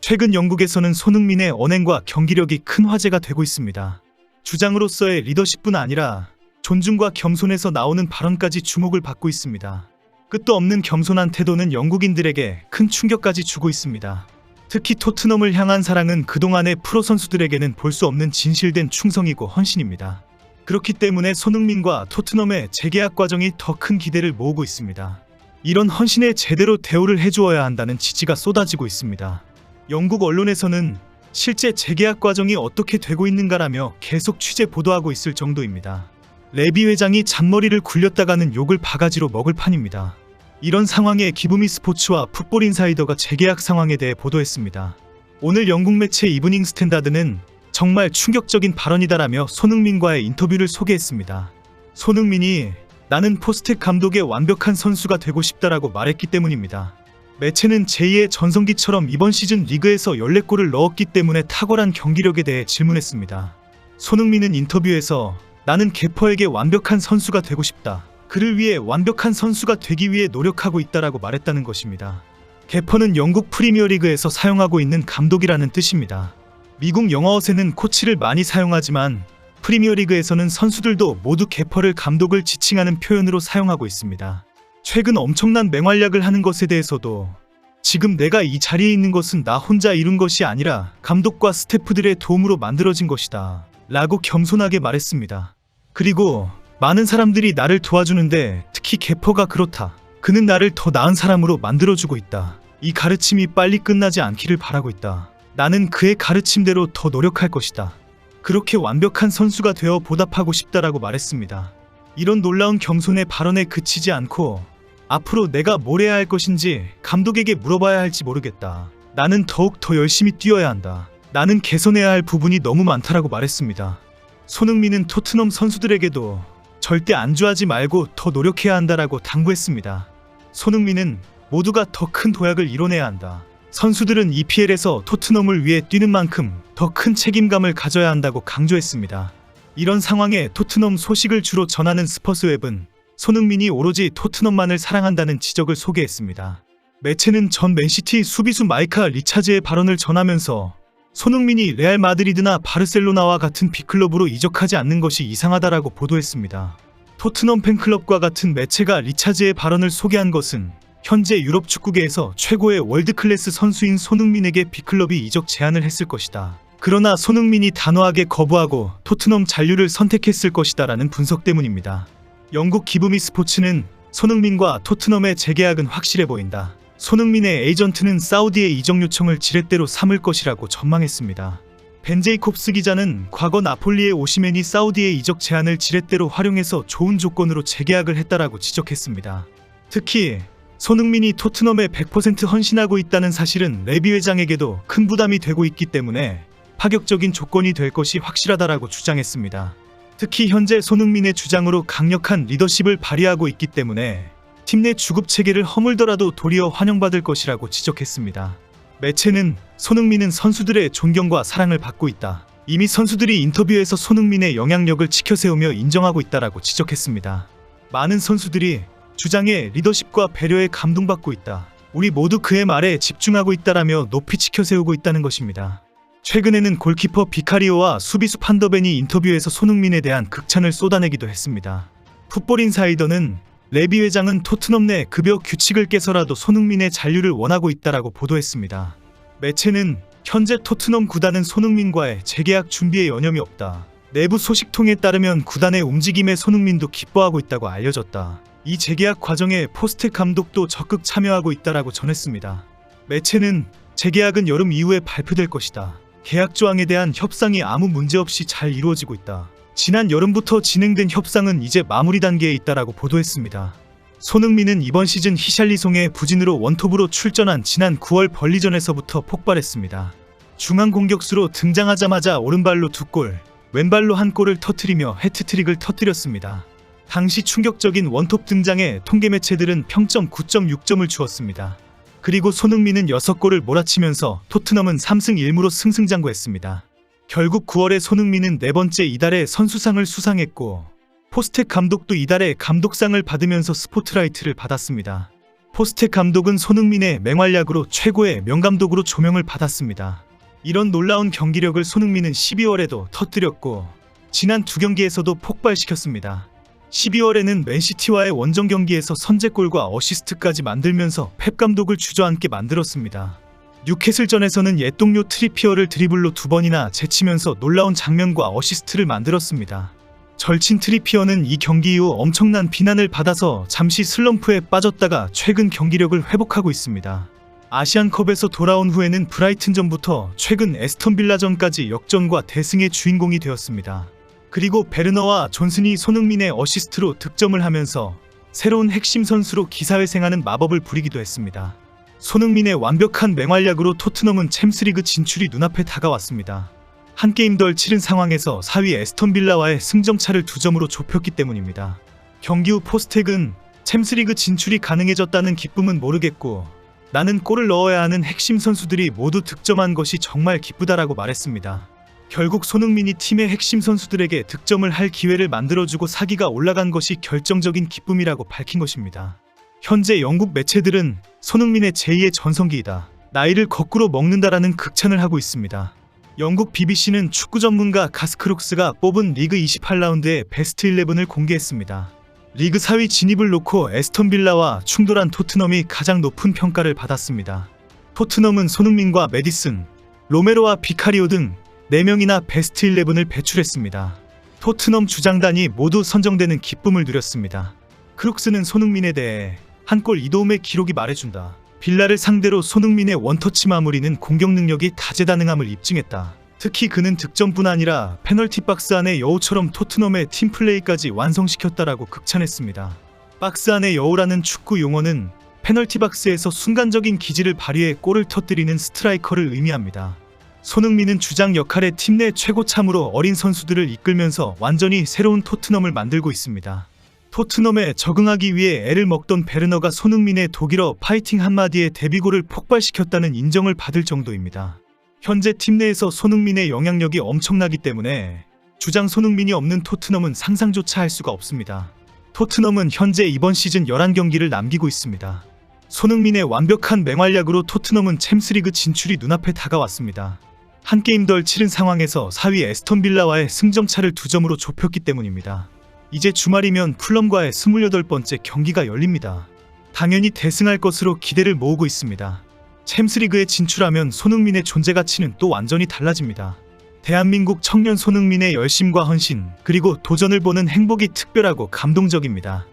최근 영국에서는 손흥민의 언행과 경기력이 큰 화제가 되고 있습니다. 주장으로서의 리더십뿐 아니라 존중과 겸손에서 나오는 발언까지 주목을 받고 있습니다. 끝도 없는 겸손한 태도는 영국인들에게 큰 충격까지 주고 있습니다. 특히 토트넘을 향한 사랑은 그동안의 프로 선수들에게는 볼 수 없는 진실된 충성이고 헌신입니다. 그렇기 때문에 손흥민과 토트넘의 재계약 과정이 더 큰 기대를 모으고 있습니다. 이런 헌신에 제대로 대우를 해주어야 한다는 지지가 쏟아지고 있습니다. 영국 언론에서는 실제 재계약 과정이 어떻게 되고 있는가라며 계속 취재 보도하고 있을 정도입니다. 레비 회장이 잔머리를 굴렸다가는 욕을 바가지로 먹을 판입니다. 이런 상황에 기브미 스포츠와 풋볼 인사이더가 재계약 상황에 대해 보도했습니다. 오늘 영국 매체 이브닝 스탠다드는 정말 충격적인 발언이다라며 손흥민과의 인터뷰를 소개했습니다. 손흥민이 나는 포스텍 감독의 완벽한 선수가 되고 싶다라고 말했기 때문입니다. 매체는 제2의 전성기처럼 이번 시즌 리그에서 14골을 넣었기 때문에 탁월한 경기력에 대해 질문했습니다. 손흥민은 인터뷰에서 나는 개퍼에게 완벽한 선수가 되고 싶다. 그를 위해 완벽한 선수가 되기 위해 노력하고 있다라고 말했다는 것입니다. 개퍼는 영국 프리미어리그에서 사용하고 있는 감독이라는 뜻입니다. 미국 영어어에는 코치를 많이 사용하지만 프리미어리그에서는 선수들도 모두 개퍼를 감독을 지칭하는 표현으로 사용하고 있습니다. 최근 엄청난 맹활약을 하는 것에 대해서도 지금 내가 이 자리에 있는 것은 나 혼자 이룬 것이 아니라 감독과 스태프들의 도움으로 만들어진 것이다 라고 겸손하게 말했습니다. 그리고 많은 사람들이 나를 도와주는데 특히 개퍼가 그렇다. 그는 나를 더 나은 사람으로 만들어주고 있다. 이 가르침이 빨리 끝나지 않기를 바라고 있다. 나는 그의 가르침대로 더 노력할 것이다. 그렇게 완벽한 선수가 되어 보답하고 싶다라고 말했습니다. 이런 놀라운 겸손의 발언에 그치지 않고 앞으로 내가 뭘 해야 할 것인지 감독에게 물어봐야 할지 모르겠다. 나는 더욱 더 열심히 뛰어야 한다. 나는 개선해야 할 부분이 너무 많다라고 말했습니다. 손흥민은 토트넘 선수들에게도 절대 안주하지 말고 더 노력해야 한다라고 당부했습니다. 손흥민은 모두가 더 큰 도약을 이뤄내야 한다. 선수들은 EPL에서 토트넘을 위해 뛰는 만큼 더 큰 책임감을 가져야 한다고 강조했습니다. 이런 상황에 토트넘 소식을 주로 전하는 스퍼스웹은 손흥민이 오로지 토트넘만을 사랑한다는 지적을 소개했습니다. 매체는 전 맨시티 수비수 마이카 리차즈의 발언을 전하면서 손흥민이 레알 마드리드나 바르셀로나와 같은 빅클럽으로 이적하지 않는 것이 이상하다라고 보도했습니다. 토트넘 팬클럽과 같은 매체가 리차즈의 발언을 소개한 것은 현재 유럽 축구계에서 최고의 월드클래스 선수인 손흥민에게 빅클럽이 이적 제안을 했을 것이다. 그러나 손흥민이 단호하게 거부하고 토트넘 잔류를 선택했을 것이다 라는 분석 때문입니다. 영국 기브미 스포츠는 손흥민과 토트넘의 재계약은 확실해 보인다. 손흥민의 에이전트는 사우디의 이적 요청을 지렛대로 삼을 것이라고 전망했습니다. 벤 제이콥스 기자는 과거 나폴리의 오시맨이 사우디의 이적 제안을 지렛대로 활용해서 좋은 조건으로 재계약을 했다라고 지적했습니다. 특히 손흥민이 토트넘에 100% 헌신하고 있다는 사실은 레비 회장에게도 큰 부담이 되고 있기 때문에 파격적인 조건이 될 것이 확실하다라고 주장했습니다. 특히 현재 손흥민의 주장으로 강력한 리더십을 발휘하고 있기 때문에 팀 내 주급 체계를 허물더라도 도리어 환영받을 것이라고 지적했습니다. 매체는 손흥민은 선수들의 존경과 사랑을 받고 있다. 이미 선수들이 인터뷰에서 손흥민의 영향력을 치켜세우며 인정하고 있다라고 지적했습니다. 많은 선수들이 주장의 리더십과 배려에 감동받고 있다. 우리 모두 그의 말에 집중하고 있다라며 높이 치켜세우고 있다는 것입니다. 최근에는 골키퍼 비카리오와 수비수 판더벤이 인터뷰에서 손흥민에 대한 극찬을 쏟아내기도 했습니다. 풋볼 인사이더는 레비 회장은 토트넘 내 급여 규칙을 깨서라도 손흥민의 잔류를 원하고 있다라고 보도했습니다. 매체는 현재 토트넘 구단은 손흥민과의 재계약 준비에 여념이 없다. 내부 소식통에 따르면 구단의 움직임에 손흥민도 기뻐하고 있다고 알려졌다. 이 재계약 과정에 포스텍 감독도 적극 참여하고 있다라고 전했습니다. 매체는 재계약은 여름 이후에 발표될 것이다. 계약 조항에 대한 협상이 아무 문제 없이 잘 이루어지고 있다. 지난 여름부터 진행된 협상은 이제 마무리 단계에 있다라고 보도했습니다. 손흥민은 이번 시즌 히샬리송의 부진으로 원톱으로 출전한 지난 9월 벌리전에서부터 폭발했습니다. 중앙 공격수로 등장하자마자 오른발로 2골, 왼발로 1골을 터뜨리며 해트트릭을 터뜨렸습니다. 당시 충격적인 원톱 등장에 통계 매체들은 평점 9.6점을 주었습니다. 그리고 손흥민은 6골을 몰아치면서 토트넘은 3승 1무로 승승장구했습니다. 결국 9월에 손흥민은 4번째 이달의 선수상을 수상했고 포스텍 감독도 이달의 감독상을 받으면서 스포트라이트를 받았습니다. 포스텍 감독은 손흥민의 맹활약으로 최고의 명감독으로 조명을 받았습니다. 이런 놀라운 경기력을 손흥민은 12월에도 터뜨렸고 지난 두 경기에서도 폭발시켰습니다. 12월에는 맨시티와의 원정 경기에서 선제골과 어시스트까지 만들면서 펩 감독을 주저앉게 만들었습니다. 뉴캐슬전에서는 옛 동료 트리피어를 드리블로 2번이나 제치면서 놀라운 장면과 어시스트를 만들었습니다. 절친 트리피어는 이 경기 이후 엄청난 비난을 받아서 잠시 슬럼프에 빠졌다가 최근 경기력을 회복하고 있습니다. 아시안컵에서 돌아온 후에는 브라이튼전부터 최근 에스턴빌라전까지 역전과 대승의 주인공이 되었습니다. 그리고 베르너와 존슨이 손흥민의 어시스트로 득점을 하면서 새로운 핵심 선수로 기사회생하는 마법을 부리기도 했습니다. 손흥민의 완벽한 맹활약으로 토트넘은 챔스리그 진출이 눈앞에 다가왔습니다. 한 게임 덜 치른 상황에서 4위 에스턴빌라와의 승점차를 2점으로 좁혔기 때문입니다. 경기 후 포스텍은 챔스리그 진출이 가능해졌다는 기쁨은 모르겠고 나는 골을 넣어야 하는 핵심 선수들이 모두 득점한 것이 정말 기쁘다라고 말했습니다. 결국 손흥민이 팀의 핵심 선수들에게 득점을 할 기회를 만들어주고 사기가 올라간 것이 결정적인 기쁨이라고 밝힌 것입니다. 현재 영국 매체들은 손흥민의 제2의 전성기이다, 나이를 거꾸로 먹는다라는 극찬을 하고 있습니다. 영국 BBC는 축구 전문가 가스크록스가 뽑은 리그 28라운드의 베스트 11을 공개했습니다. 리그 4위 진입을 놓고 에스턴빌라와 충돌한 토트넘이 가장 높은 평가를 받았습니다. 토트넘은 손흥민과 메디슨, 로메로와 비카리오 등 4명이나 베스트 11을 배출했습니다. 토트넘 주장단이 모두 선정되는 기쁨을 누렸습니다. 크록스는 손흥민에 대해 한 골 2도움의 기록이 말해준다. 빌라를 상대로 손흥민의 원터치 마무리는 공격 능력이 다재다능함을 입증했다. 특히 그는 득점뿐 아니라 페널티 박스 안의 여우처럼 토트넘의 팀플레이까지 완성시켰다라고 극찬했습니다. 박스 안의 여우라는 축구 용어는 페널티 박스에서 순간적인 기질을 발휘해 골을 터뜨리는 스트라이커를 의미합니다. 손흥민은 주장 역할의 팀 내 최고참으로 어린 선수들을 이끌면서 완전히 새로운 토트넘을 만들고 있습니다. 토트넘에 적응하기 위해 애를 먹던 베르너가 손흥민의 독일어 파이팅 한마디에 데뷔골을 폭발시켰다는 인정을 받을 정도입니다. 현재 팀 내에서 손흥민의 영향력이 엄청나기 때문에 주장 손흥민이 없는 토트넘은 상상조차 할 수가 없습니다. 토트넘은 현재 이번 시즌 11경기를 남기고 있습니다. 손흥민의 완벽한 맹활약으로 토트넘은 챔스리그 진출이 눈앞에 다가왔습니다. 한 게임 덜 치른 상황에서 4위 에스턴빌라와의 승점차를 2점으로 좁혔기 때문입니다. 이제 주말이면 풀럼과의 28번째 경기가 열립니다. 당연히 대승할 것으로 기대를 모으고 있습니다. 챔스리그에 진출하면 손흥민의 존재 가치는 또 완전히 달라집니다. 대한민국 청년 손흥민의 열심과 헌신, 그리고 도전을 보는 행복이 특별하고 감동적입니다.